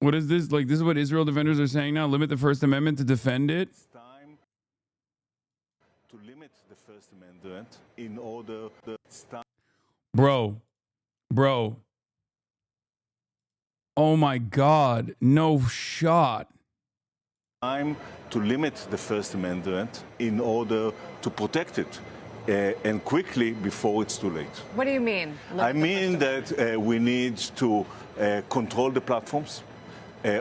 What is this? Like, this is what Israel defenders are saying now? Limit the First Amendment to defend it? It's time to limit the First Amendment in order to start. Bro. Oh my God. No shot. Time to limit the First Amendment in order to protect it. And quickly before it's too late. What do you mean? I mean that we need to control the platforms,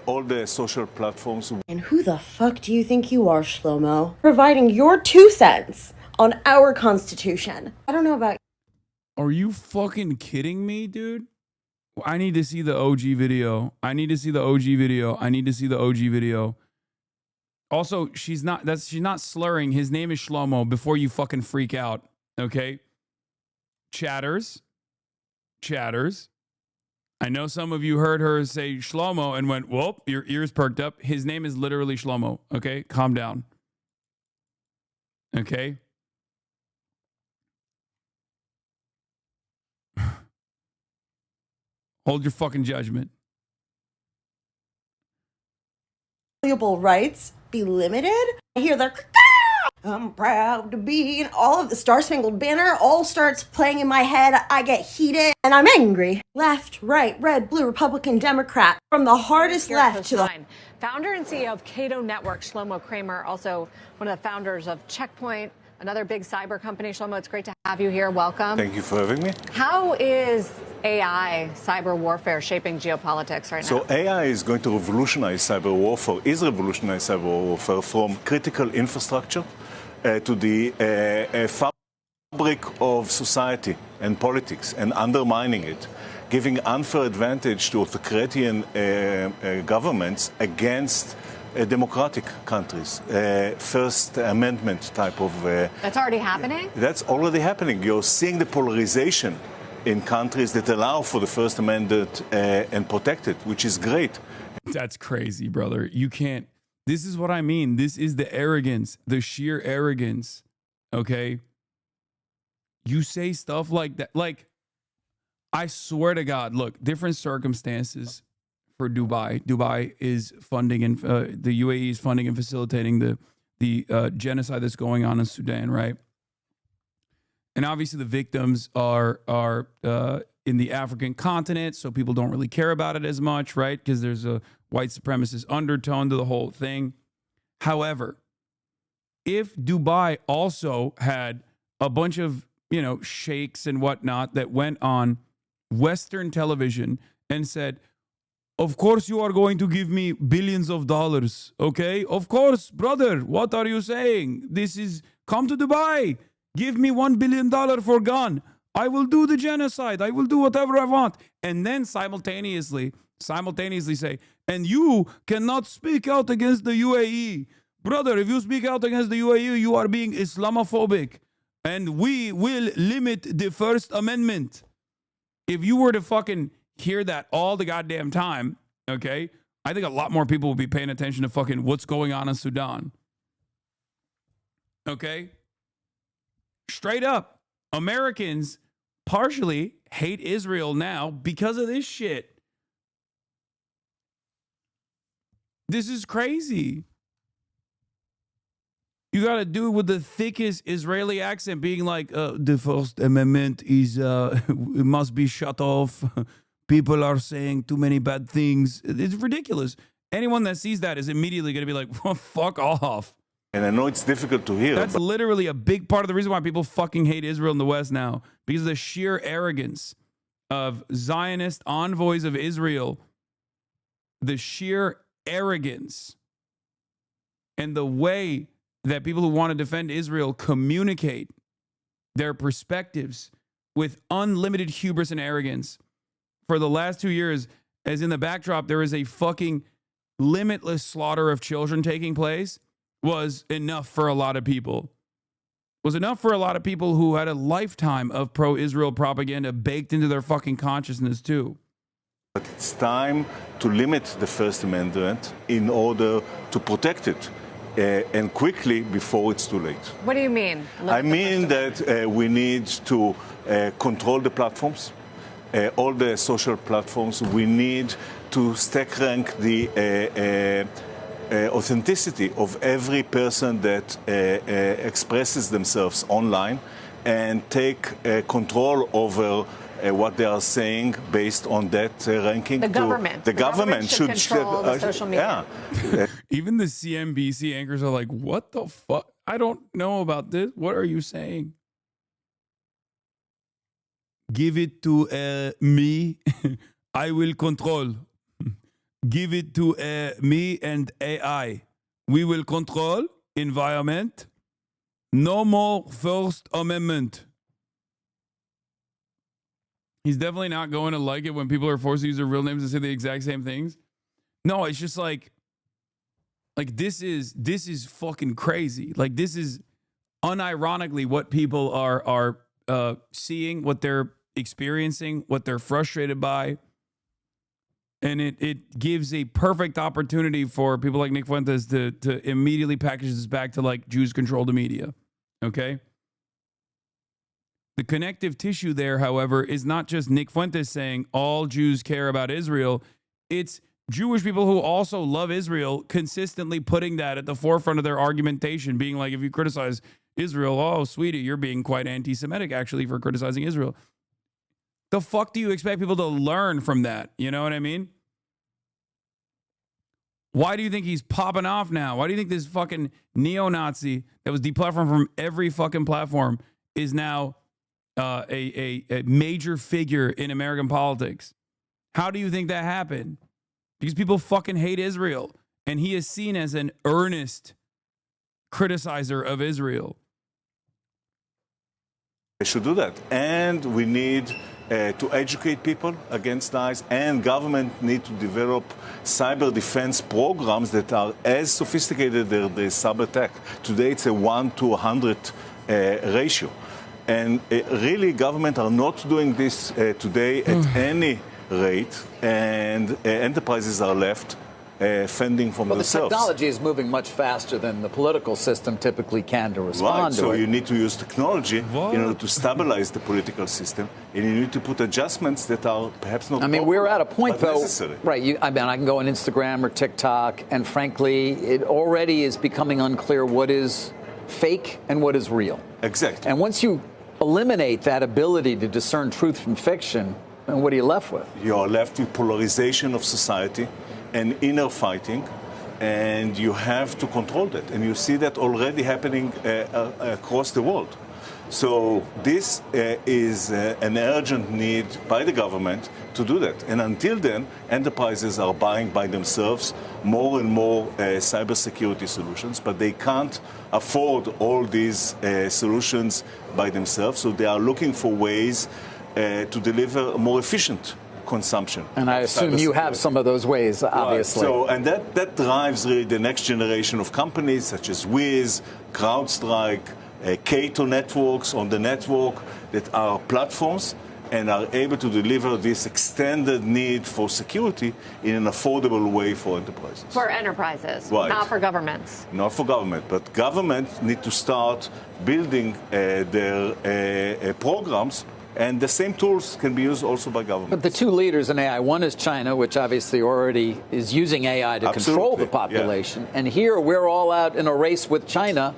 all the social platforms. And who the fuck do you think you are, Shlomo? Providing your 2 cents on our Constitution. I don't know about... Are you fucking kidding me, dude? I need to see the OG video. I need to see the OG video. Also, she's not slurring. His name is Shlomo before you fucking freak out, okay? Chatters. I know some of you heard her say Shlomo and went, whoop, your ears perked up. His name is literally Shlomo, okay? Calm down. Okay? Hold your fucking judgment. Rights be limited. I hear the I'm proud to be, and all of the Star Spangled Banner all starts playing in my head. I get heated and I'm angry. Left, right, red, blue, Republican, Democrat, from the hardest left to the... Founder and CEO of Cato Network, Shlomo Kramer, also one of the founders of Checkpoint, another big cyber company. Shlomo, it's great to have you here. Welcome. Thank you for having me. How is AI, cyber warfare, shaping geopolitics right now? So AI is going to revolutionize cyber warfare, is revolutionizing cyber warfare from critical infrastructure to the fabric of society and politics, and undermining it, giving unfair advantage to authoritarian governments against democratic countries, First Amendment type of... That's already happening? That's already happening. You're seeing the polarization in countries that allow for the First Amendment and protect it, which is great. That's crazy, brother. You can't... This is what I mean. This is the arrogance, the sheer arrogance, okay? You say stuff like that. Like, I swear to God, look, different circumstances for Dubai. Dubai is funding, and the UAE is funding and facilitating the genocide that's going on in Sudan, right? And obviously the victims are in the African continent, so people don't really care about it as much, right? Because there's a white supremacist undertone to the whole thing. However, if Dubai also had a bunch of, you know, sheikhs and whatnot that went on Western television and said, of course you are going to give me billions of dollars, okay? Of course, brother, what are you saying? This is, come to Dubai, give me $1 billion for gun. I will do the genocide. I will do whatever I want. And then simultaneously say, and you cannot speak out against the UAE. Brother, if you speak out against the UAE, you are being Islamophobic. And we will limit the First Amendment. If you were to fucking hear that all the goddamn time, okay, I think a lot more people will be paying attention to fucking what's going on in Sudan. Okay? Straight up, Americans partially hate Israel now because of this shit. This is crazy. You got to do it with the thickest Israeli accent, being like, the First Amendment is, it must be shut off. People are saying too many bad things. It's ridiculous. Anyone that sees that is immediately going to be like, well, fuck off. And I know it's difficult to hear. That's literally a big part of the reason why people fucking hate Israel in the West now. Because of the sheer arrogance of Zionist envoys of Israel. The sheer arrogance and the way that people who want to defend Israel communicate their perspectives with unlimited hubris and arrogance. For the last 2 years, as in the backdrop, there is a fucking limitless slaughter of children taking place, was enough for a lot of people. Was enough for a lot of people who had a lifetime of pro-Israel propaganda baked into their fucking consciousness too. But it's time to limit the First Amendment in order to protect it, and quickly before it's too late. What do you mean? I mean that we need to control the platforms, all the social platforms. We need to stack rank the authenticity of every person that expresses themselves online and take control over what they are saying based on that ranking. The government. The government should control the social media. Yeah. Even the CNBC anchors are like, what the fuck? I don't know about this. What are you saying? Give it to me. I will control. Give it to me and AI. We will control environment. No more First Amendment. He's definitely not going to like it when people are forced to use their real names and say the exact same things. No, it's just like this is fucking crazy. Like, this is unironically what people are seeing, what they're experiencing, what they're frustrated by. And it gives a perfect opportunity for people like Nick Fuentes to immediately package this back to like Jews control the media. Okay? The connective tissue there, however, is not just Nick Fuentes saying all Jews care about Israel. It's Jewish people who also love Israel consistently putting that at the forefront of their argumentation, being like, if you criticize Israel, oh, sweetie, you're being quite anti-Semitic, actually, for criticizing Israel. The fuck do you expect people to learn from that? You know what I mean? Why do you think he's popping off now? Why do you think this fucking neo-Nazi that was deplatformed from every fucking platform is now a major figure in American politics? How do you think that happened? Because people fucking hate Israel. And he is seen as an earnest criticizer of Israel. They should do that. And we need to educate people against ICE, and government need to develop cyber defense programs that are as sophisticated as the cyber attack. Today it's a 1 to 100 ratio. And really, government are not doing this today at any rate, and enterprises are left fending from themselves. The technology is moving much faster than the political system typically can to respond to so it. you need to use technology in order to stabilize the political system, and you need to put adjustments that are perhaps not. I mean, we're at a point, though, necessary. right? I mean, I can go on Instagram or TikTok, and frankly, it already is becoming unclear what is fake and what is real. Exactly. And once you eliminate that ability to discern truth from fiction, then what are you left with? You're left with polarization of society and inner fighting, and you have to control that. And you see that already happening across the world. So this is an urgent need by the government to do that. And until then, enterprises are buying by themselves more and more cybersecurity solutions, but they can't afford all these solutions by themselves. So they are looking for ways to deliver more efficient consumption. And I assume you have some of those ways, obviously. Right. So, and that drives really the next generation of companies such as Wiz, CrowdStrike, Cato networks on the network that are platforms and are able to deliver this extended need for security in an affordable way for enterprises. For enterprises, right. Not for governments. Not for government, but government need to start building their programs. And the same tools can be used also by government. But the two leaders in AI, one is China, which obviously already is using AI to control the population. Yeah. And here we're all out in a race with China.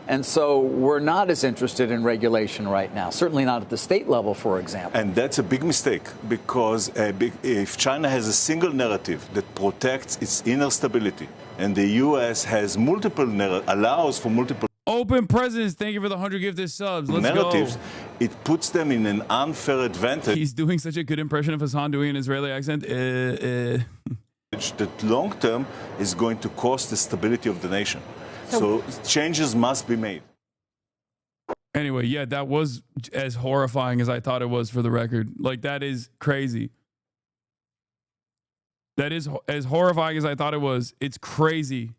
And so we're not as interested in regulation right now, certainly not at the state level, for example. And that's a big mistake, because if China has a single narrative that protects its inner stability, and the U.S. has multiple allows for multiple Open Presidents, thank you for the 100 gifted subs. Let's narratives, go. It puts them in an unfair advantage. He's doing such a good impression of Hasan doing an Israeli accent. That long term is going to cost the stability of the nation. So changes must be made. Anyway, yeah, that was as horrifying as I thought it was, for the record. Like, that is crazy. That is as horrifying as I thought it was. It's crazy.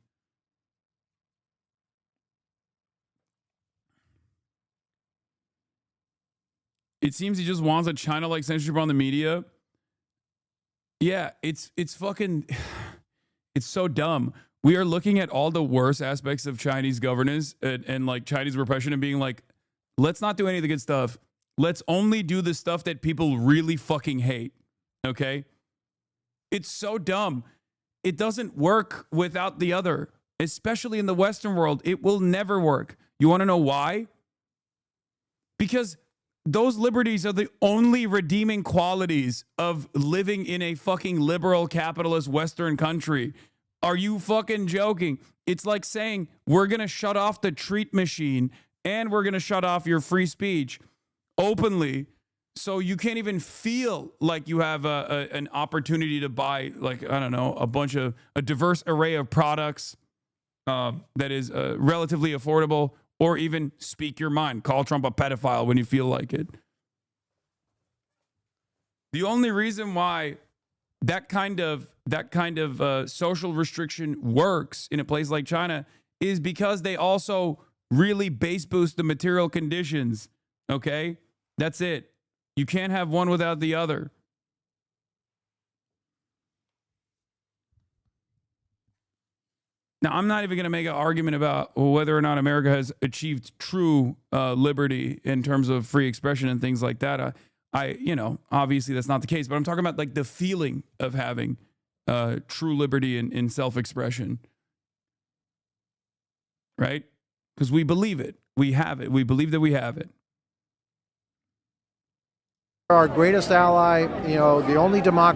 It seems he just wants a China-like censorship on the media. Yeah, it's fucking, it's so dumb. We are looking at all the worst aspects of Chinese governance and like Chinese repression and being like, let's not do any of the good stuff. Let's only do the stuff that people really fucking hate. Okay? It's so dumb. It doesn't work without the other, especially in the Western world. It will never work. You want to know why? Because those liberties are the only redeeming qualities of living in a fucking liberal capitalist Western country. Are you fucking joking? It's like saying we're going to shut off the treat machine and we're going to shut off your free speech openly, so you can't even feel like you have an opportunity to buy, like, I don't know, a diverse array of products that is relatively affordable, or even speak your mind. Call Trump a pedophile when you feel like it. The only reason why that kind of social restriction works in a place like China is because they also really base boost the material conditions. Okay? That's it. You can't have one without the other. Now, I'm not even going to make an argument about whether or not America has achieved true liberty in terms of free expression and things like that. Obviously that's not the case, but I'm talking about like the feeling of having true liberty in self-expression, right? Because we believe it. We have it. We believe that we have it. Our greatest ally, the only democracy